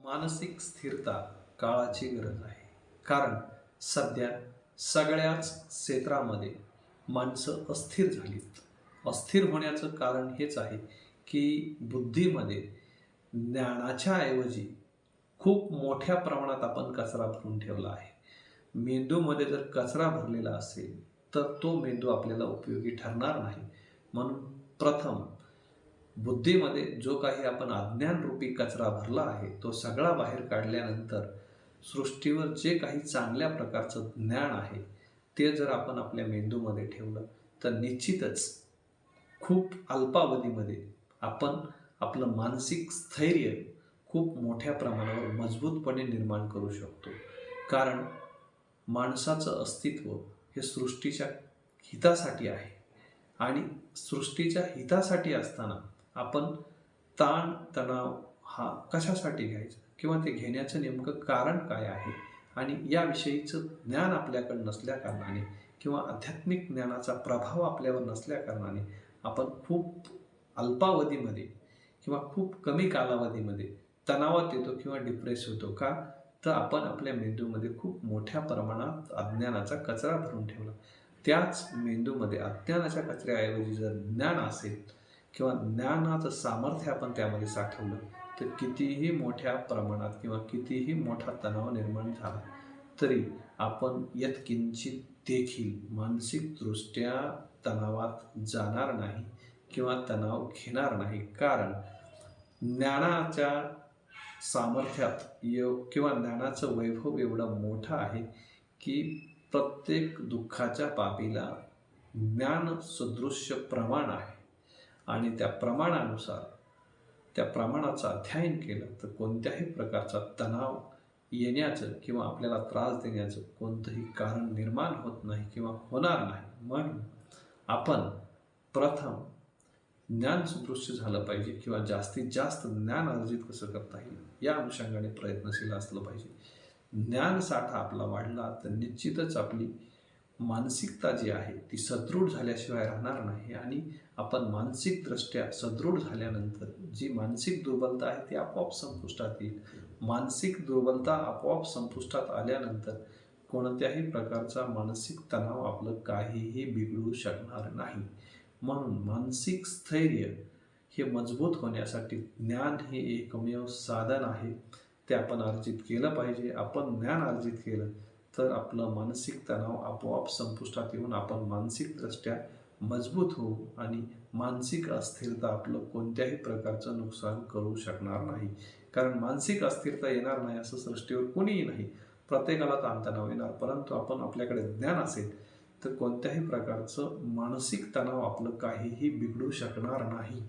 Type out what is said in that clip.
मानसिक स्थिरता काळाची गरज आहे. कारण सध्या सगळ्याच क्षेत्रामध्ये माणसं अस्थिर झालीत. अस्थिर होण्याचं कारण हेच आहे की बुद्धीमध्ये ज्ञानाच्या ऐवजी खूप मोठ्या प्रमाणात आपण कचरा भरून ठेवला आहे. मेंदूमध्ये जर कचरा भरलेला असेल तर तो मेंदू आपल्याला उपयोगी ठरणार नाही. म्हणून प्रथम बुद्धीमध्ये जो काही आपण अज्ञानरूपी कचरा भरला आहे तो सगळा बाहेर काढल्यानंतर सृष्टीवर जे काही चांगल्या प्रकारचं ज्ञान आहे ते जर आपण आपल्या मेंदूमध्ये ठेवलं तर निश्चितच खूप अल्पावधीमध्ये आपण आपलं मानसिक स्थैर्य खूप मोठ्या प्रमाणावर मजबूतपणे निर्माण करू शकतो. कारण माणसाचं अस्तित्व हे सृष्टीच्या हितासाठी आहे आणि सृष्टीच्या हितासाठी असताना आपण ताण तणाव हा कशासाठी घ्यायचा किंवा ते घेण्याचं नेमकं कारण काय आहे आणि याविषयीचं ज्ञान आपल्याकडे नसल्या कारणाने किंवा आध्यात्मिक ज्ञानाचा प्रभाव आपल्यावर नसल्या कारणाने आपण खूप अल्पावधीमध्ये किंवा खूप कमी कालावधीमध्ये तणावात येतो किंवा डिप्रेस होतो. का तर आपण आपल्या मेंदूमध्ये खूप मोठ्या प्रमाणात अज्ञानाचा कचरा भरून ठेवला. त्याच मेंदूमध्ये अज्ञानाच्या कचऱ्याऐवजी जर ज्ञान असेल किंवा ज्ञानाचं सामर्थ्य आपण त्यामध्ये साठवलं तर कितीही मोठ्या प्रमाणात किंवा कितीही मोठा तणाव निर्माण झाला तरी आपण यत्किंचित देखील मानसिकदृष्ट्या तणावात जाणार नाही किंवा तणाव घेणार नाही. कारण ज्ञानाच्या सामर्थ्यात किंवा ज्ञानाचं वैभव एवढं मोठं आहे की प्रत्येक दुःखाच्या बाबीला ज्ञान सदृश्य प्रमाण आहे आणि त्या प्रमाणानुसार त्या प्रमाणाचं अध्ययन केलं तर कोणत्याही प्रकारचा तणाव येण्याचं किंवा आपल्याला त्रास देण्याचं कोणतंही कारण निर्माण होत नाही किंवा होणार नाही. म्हणून आपण प्रथम ज्ञान सदृश्य झालं पाहिजे किंवा जास्तीत जास्त ज्ञान अर्जित कसं करता येईल या अनुषंगाने प्रयत्नशील असलं पाहिजे. ज्ञान साठा आपला वाढला तर निश्चितच आपली मानसिकता जी आहे ती सदृढ झाल्याशिवाय राहणार नाही आणि आपण मानसिकदृष्ट्या सदृढ झाल्यानंतर जी मानसिक दुर्बलता आहे ती आपोआप संपुष्टात येईल. मानसिक दुर्बलता आपोआप संपुष्टात आल्यानंतर कोणत्याही प्रकारचा मानसिक तणाव आपलं काहीही बिघडू शकणार नाही. म्हणून मानसिक स्थैर्य हे मजबूत होण्यासाठी ज्ञान हे एकमेव साधन आहे. ते आपण अर्जित केलं पाहिजे. आपण ज्ञान अर्जित केलं तर आपलं मानसिक तणाव आपोआप संपुष्टात येऊन आपण मानसिकदृष्ट्या मजबूत होऊ आणि मानसिक अस्थिरता आपलं कोणत्याही प्रकारचं नुकसान करू शकणार नाही. कारण मानसिक अस्थिरता येणार नाही असं सृष्टीवर कोणीही नाही. प्रत्येकाला ताणतणाव येणार, परंतु आपण आपल्याकडे ज्ञान असेल तर कोणत्याही प्रकारचं मानसिक तणाव आपलं काहीही बिघडू शकणार नाही.